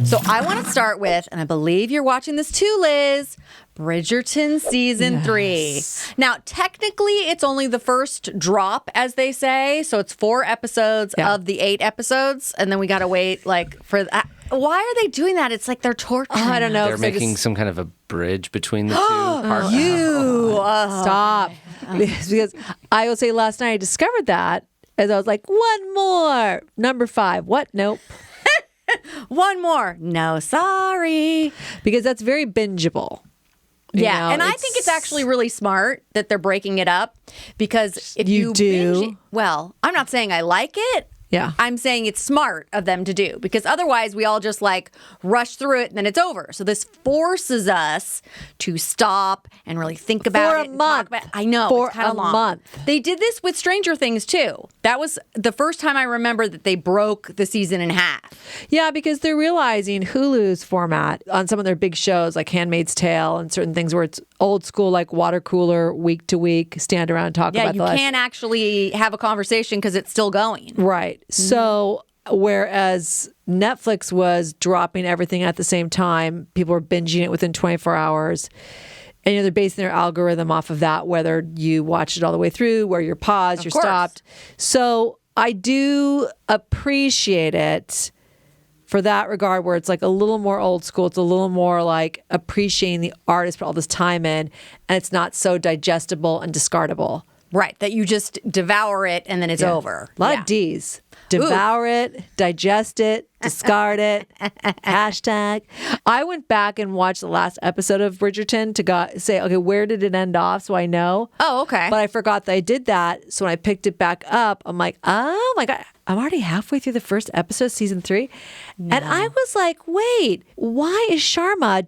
So I want to start with, and I believe you're watching this too, Liz, Bridgerton season 3. Now, technically, it's only the first drop, as they say. So it's 4 episodes of the 8 episodes. And then we got to wait for that. Why are they doing that? It's like they're torturing. I don't know. They're making some kind of a bridge between the two parts. Stop. Because I will say last night I discovered that as I was like, one more. Number 5. What? Nope. One more. No, sorry. Because that's very bingeable. Yeah, and I think it's actually really smart that they're breaking it up because if you binge, well, I'm not saying I like it. Yeah. I'm saying it's smart of them to do because otherwise we all just like rush through it and then it's over. So this forces us to stop and really think about it. For a month. I know. For it's kind a of long. month. They did this with Stranger Things too. That was the first time I remember that they broke the season in half. Yeah, because they're realizing Hulu's format on some of their big shows like Handmaid's Tale and certain things where it's old school like water cooler, week to week, stand around and talk about you can't actually have a conversation because it's still going. Right. So whereas Netflix was dropping everything at the same time, people were binging it within 24 hours. And they're basing their algorithm off of that, whether you watched it all the way through, where you're paused, you're stopped. So I do appreciate it for that regard, where it's like a little more old school. It's a little more like appreciating the artist put all this time in, and it's not so digestible and discardable. Right, that you just devour it and then it's over. A lot of D's. Devour it, digest it, discard it, hashtag. I went back and watched the last episode of Bridgerton to say, okay, where did it end off so I know? Oh, okay. But I forgot that I did that. So when I picked it back up, I'm like, oh my God, I'm already halfway through the first episode, season 3. No. And I was like, wait, why is Sharma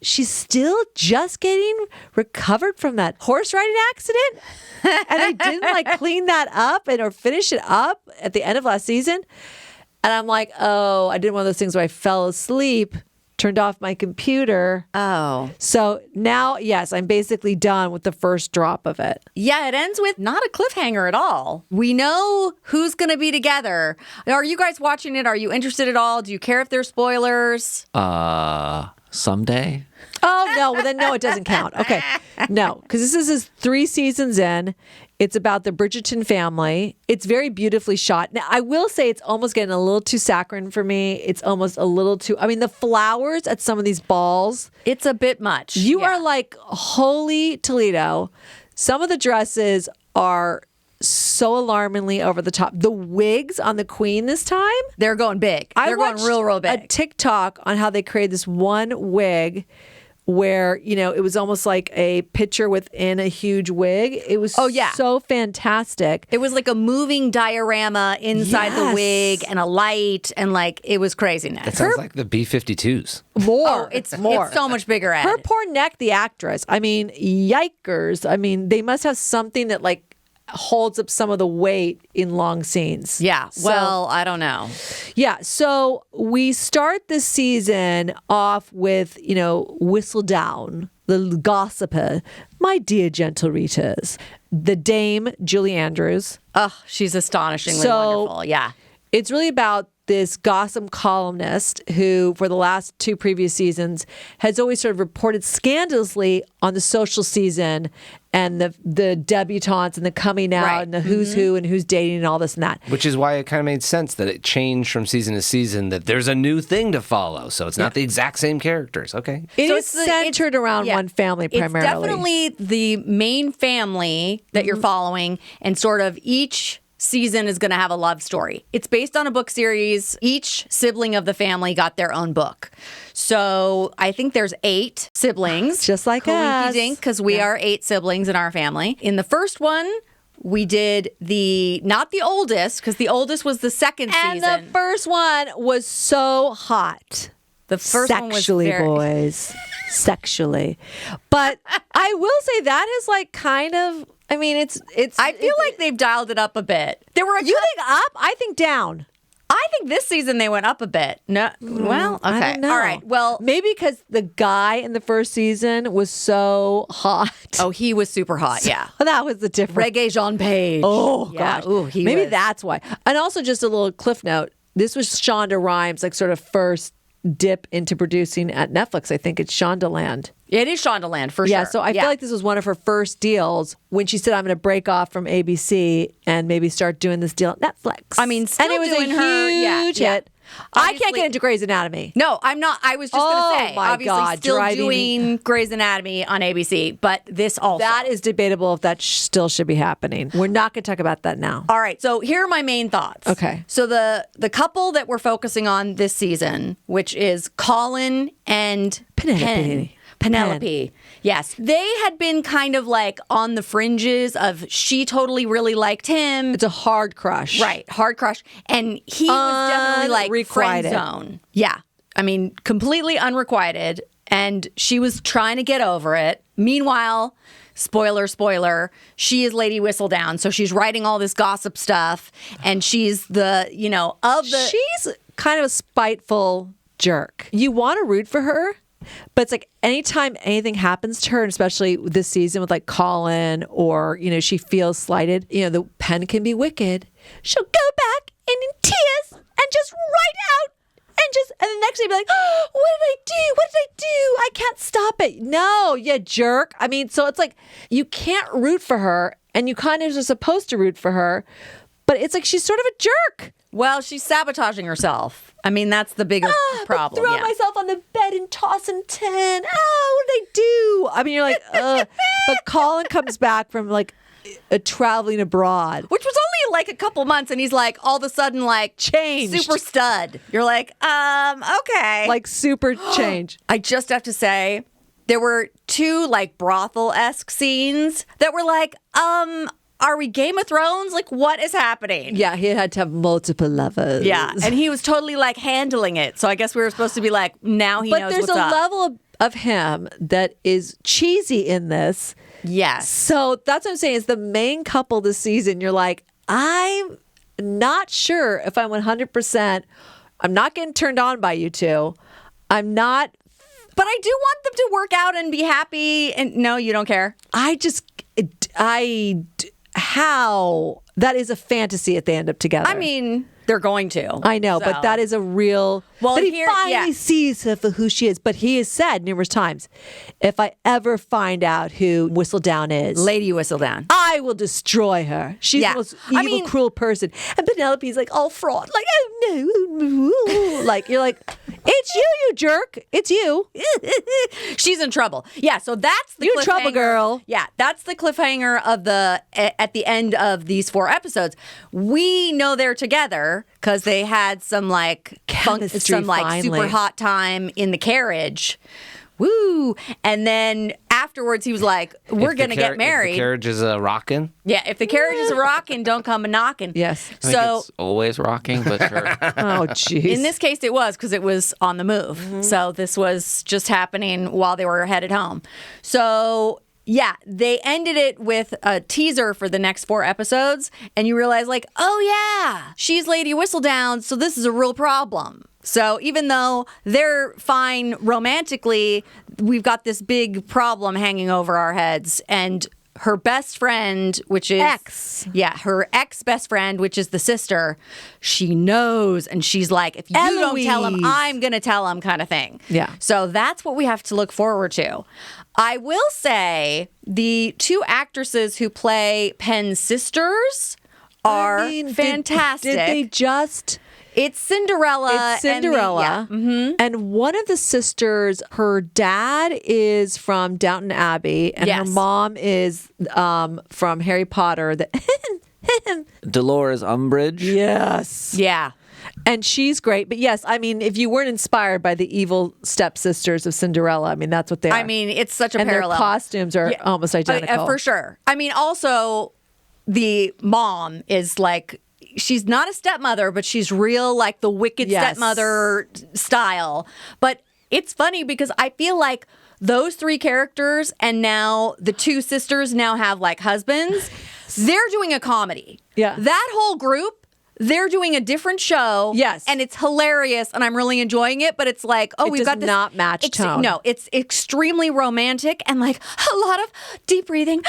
she's still just getting recovered from that horse riding accident? And I didn't like clean that up or finish it up at the end of last season. And I'm like, oh, I did one of those things where I fell asleep, turned off my computer. Oh. So now, yes, I'm basically done with the first drop of it. Yeah, it ends with not a cliffhanger at all. We know who's going to be together. Are you guys watching it? Are you interested at all? Do you care if there's spoilers? Someday. Oh, no. Well, then, no, it doesn't count. Okay. No, because this is 3 seasons in. It's about the Bridgerton family. It's very beautifully shot. Now, I will say it's almost getting a little too saccharine for me. It's almost a little too... I mean, the flowers at some of these balls... It's a bit much. You are like, holy Toledo. Some of the dresses are so alarmingly over the top. The wigs on the Queen this time... They're going big. They're going real big. A TikTok on how they created this one wig where, it was almost like a picture within a huge wig. It was so fantastic. It was like a moving diorama inside the wig and a light and it was craziness. It sounds like the B-52s. More. It's so much bigger, Ed. Her poor neck, the actress. I mean, yikers. I mean, they must have something that holds up some of the weight in long scenes. Yeah. Well, I don't know. Yeah. So we start the season off with, Whistle Down, the gossiper, my dear gentle readers, the Dame Julie Andrews. Oh, she's astonishingly wonderful. Yeah. It's really about this gossip columnist who, for the last 2 previous seasons, has always sort of reported scandalously on the social season and the debutantes and the coming out and the who's who and who's dating and all this and that. Which is why it kind of made sense that it changed from season to season, that there's a new thing to follow. So it's not the exact same characters. Okay. It's centered around one family primarily. It's definitely the main family that you're following, and sort of each season is going to have a love story. It's based on a book series. Each sibling of the family got their own book. So I think there's 8 siblings. Just like us. Because we are 8 siblings in our family. In the first one, we did not the oldest, because the oldest was the second season. And the first one was so hot. The first one was boys. Sexually. But I will say that is kind of... I mean, it's. I feel like they've dialed it up a bit. You think up? I think down. I think this season they went up a bit. No, well, okay, I don't know. All right. Well, maybe because the guy in the first season was so hot. Oh, he was super hot. Yeah, that was the difference. Reggae Jean Page. Oh yeah. gosh. Ooh, maybe that's why. And also, just a little cliff note. This was Shonda Rhimes' sort of first dip into producing at Netflix. I think it's Shondaland. It is Shondaland for sure. Yeah, so I feel like this was one of her first deals when she said, I'm going to break off from ABC and maybe start doing this deal at Netflix. I mean, still and it was doing a huge hit. I can't get into Grey's Anatomy. No, I'm not. I was just going to say, my obviously God, still doing Grey's Anatomy on ABC, but this also. That is debatable if that still should be happening. We're not going to talk about that now. All right, so here are my main thoughts. Okay. So the couple that we're focusing on this season, which is Colin and Penelope. Yes. They had been kind of like on the fringes of she totally really liked him. It's a hard crush. Right. Hard crush. And he was definitely like friend zone. Yeah. I mean, completely unrequited. And she was trying to get over it. Meanwhile, spoiler, she is Lady Whistledown. So she's writing all this gossip stuff. And she's she's kind of a spiteful jerk. You want to root for her. But it's like anytime anything happens to her, and especially this season with like Colin or, she feels slighted, the pen can be wicked. She'll go back and in tears and just write out and the next day be like, oh, what did I do? What did I do? I can't stop it. No, you jerk. I mean, so it's like you can't root for her and you kind of are supposed to root for her, but it's like she's sort of a jerk. Well, she's sabotaging herself. I mean, that's the bigger problem. Throw myself on the bed and toss and turn. Oh, what did I do? I mean, you're like, ugh. But Colin comes back from like traveling abroad. Which was only like a couple months, and he's like, all of a sudden, like, changed. Super stud. You're like, okay. Like, super change. I just have to say, there were two, like, brothel-esque scenes that were like, are we Game of Thrones? Like, what is happening? Yeah, he had to have multiple lovers. Yeah, and he was totally, like, handling it. So I guess we were supposed to be like, now he knows what's up. But there's a level of him that is cheesy in this. Yes. So that's what I'm saying is the main couple this season, you're like, I'm not sure if I'm 100%. I'm not getting turned on by you two. I'm not. But I do want them to work out and be happy. And no, you don't care? How that is a fantasy if they end up together. I mean, they're going to. I know, but that is a real. Well, but he finally sees her for who she is. But he has said numerous times, if I ever find out who Whistledown is, Lady Whistledown, I will destroy her. She's the most evil, cruel person. And Penelope's like all fraud, like oh no, like you're like, it's you jerk, it's you. She's in trouble. Yeah, so that's the you in trouble, girl. Yeah, that's the cliffhanger of at the end of these 4 episodes. We know they're together because they had some like chemistry, super hot time in the carriage. Woo! And then afterwards, he was like, "We're gonna get married." If the carriage is rocking. Yeah, if the carriage is rocking, don't come a knocking. Yes. I think it's always rocking, but sure. Oh, jeez. In this case, it was because it was on the move. Mm-hmm. So this was just happening while they were headed home. So yeah, they ended it with a teaser for the next 4 episodes, and you realize like, oh yeah, she's Lady Whistledown, so this is a real problem. So even though they're fine romantically, we've got this big problem hanging over our heads. And her best friend, which is... her ex-best friend, which is the sister, she knows. And she's like, if you don't tell him, I'm going to tell him kind of thing. Yeah. So that's what we have to look forward to. I will say the 2 actresses who play Penn's sisters are fantastic. Did they just... It's Cinderella. And one of the sisters, her dad is from Downton Abbey, and her mom is from Harry Potter. Dolores Umbridge. Yes. Yeah. And she's great. But yes, I mean, if you weren't inspired by the evil stepsisters of Cinderella, I mean, that's what they are. I mean, it's such a and parallel. Their costumes are almost identical. For sure. I mean, also, the mom is like... She's not a stepmother, but she's real, like the wicked stepmother style. But it's funny because I feel like those 3 characters and now the 2 sisters now have like husbands. They're doing a comedy. Yeah. That whole group, they're doing a different show. Yes. And it's hilarious and I'm really enjoying it. But it's like, we've got this. Not match tone. No, it's extremely romantic and like a lot of deep breathing.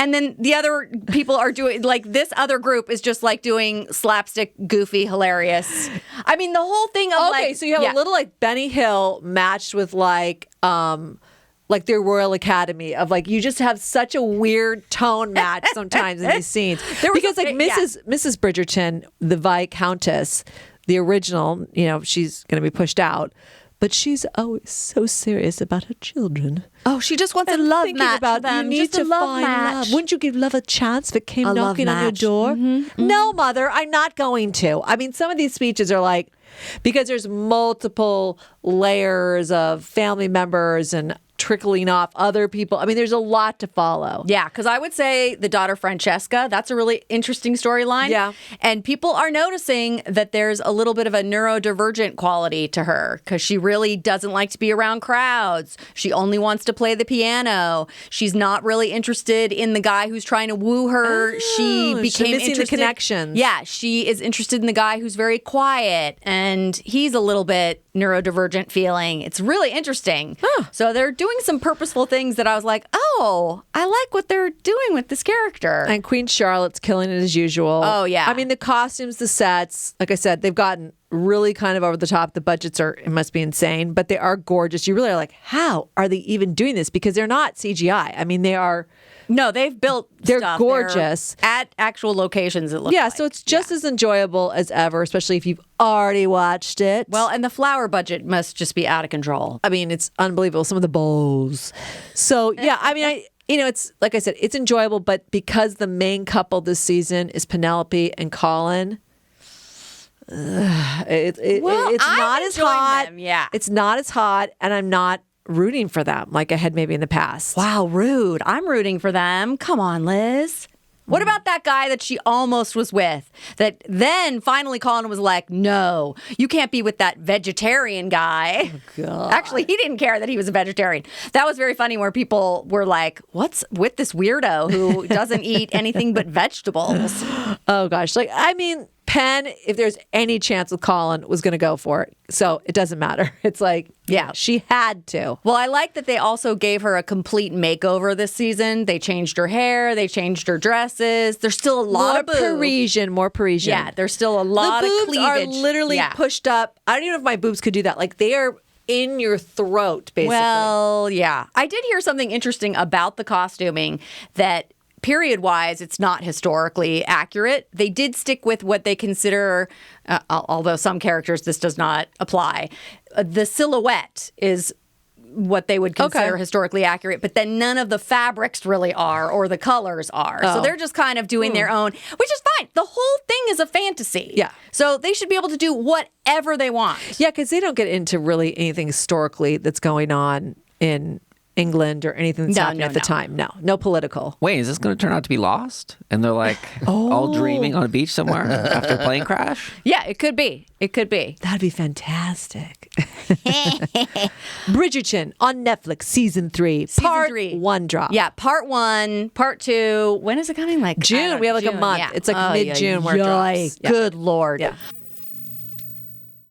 And then the other people are doing, like, this other group is just like doing slapstick, goofy, hilarious. I mean, the whole thing of Okay, so you have a little like Benny Hill matched with like their Royal Academy of like, you just have such a weird tone match sometimes in these scenes. Because like Mrs. Bridgerton, the Viscountess, the original, she's going to be pushed out. But she's always so serious about her children. Oh, she just wants a love match about them. You need to find love. Wouldn't you give love a chance if it came knocking on your door? Mm-hmm. No, Mother, I'm not going to. I mean, some of these speeches are like, because there's multiple layers of family members and trickling off other people. I mean, there's a lot to follow. Yeah, because I would say the daughter Francesca, that's a really interesting storyline. Yeah. And people are noticing that there's a little bit of a neurodivergent quality to her because she really doesn't like to be around crowds. She only wants to play the piano. She's not really interested in the guy who's trying to woo her. She became missing interested. The connections. Yeah, she is interested in the guy who's very quiet, and he's a little bit neurodivergent feeling. It's really interesting. So they're doing some purposeful things that I was like, oh, I like what they're doing with this character. And Queen Charlotte's killing it as usual. Oh, yeah. I mean, the costumes, the sets, like I said, they've gotten really kind of over the top. The budgets it must be insane, but they are gorgeous. You really are like, how are they even doing this? Because they're not CGI. I mean, they are... No, they've built They're stuff. gorgeous. They're at actual locations, it looks Yeah, like. so it's just as enjoyable as ever, especially if you've already watched it. Well, and the flower budget must just be out of control. I mean, it's unbelievable. Some of the bows. So, yeah, I mean, it's like I said, it's enjoyable, but because the main couple this season is Penelope and Colin, it's not as hot. Them, yeah. It's not as hot, and I'm not rooting for them like I had maybe in the past. Wow, rude. I'm rooting for them. Come on, Liz. What about that guy that she almost was with? That then finally Colin was like, no, you can't be with that vegetarian guy. Oh, God. Actually, he didn't care that he was a vegetarian. That was very funny where people were like, what's with this weirdo who doesn't eat anything but vegetables? Oh, gosh. Like, I mean, Penn, if there's any chance with Colin, was going to go for it. So it doesn't matter. It's like, yeah, she had to. Well, I like that they also gave her a complete makeover this season. They changed her hair. They changed her dresses. There's still a lot of boobs. More Parisian. Yeah, there's still a lot of cleavage. The boobs are literally pushed up. I don't even know if my boobs could do that. Like, they are in your throat, basically. Well, yeah. I did hear something interesting about the costuming that period-wise, it's not historically accurate. They did stick with what they consider, although some characters this does not apply, the silhouette is what they would consider historically accurate, but then none of the fabrics really are or the colors are. So they're just kind of doing their own, which is fine. The whole thing is a fantasy. Yeah. So they should be able to do whatever they want. Yeah, because they don't get into really anything historically that's going on in England or anything that's happening at the time. No political. Wait, is this going to turn out to be Lost? And they're like all dreaming on a beach somewhere after a plane crash? Yeah, it could be. It could be. That'd be fantastic. Bridgerton on Netflix, season 3. Part 3. 1 drop. Yeah, part 1, part 2. When is it coming? Like June. We have like a month. Yeah. It's like mid-June where it drops. Good Lord. Yeah.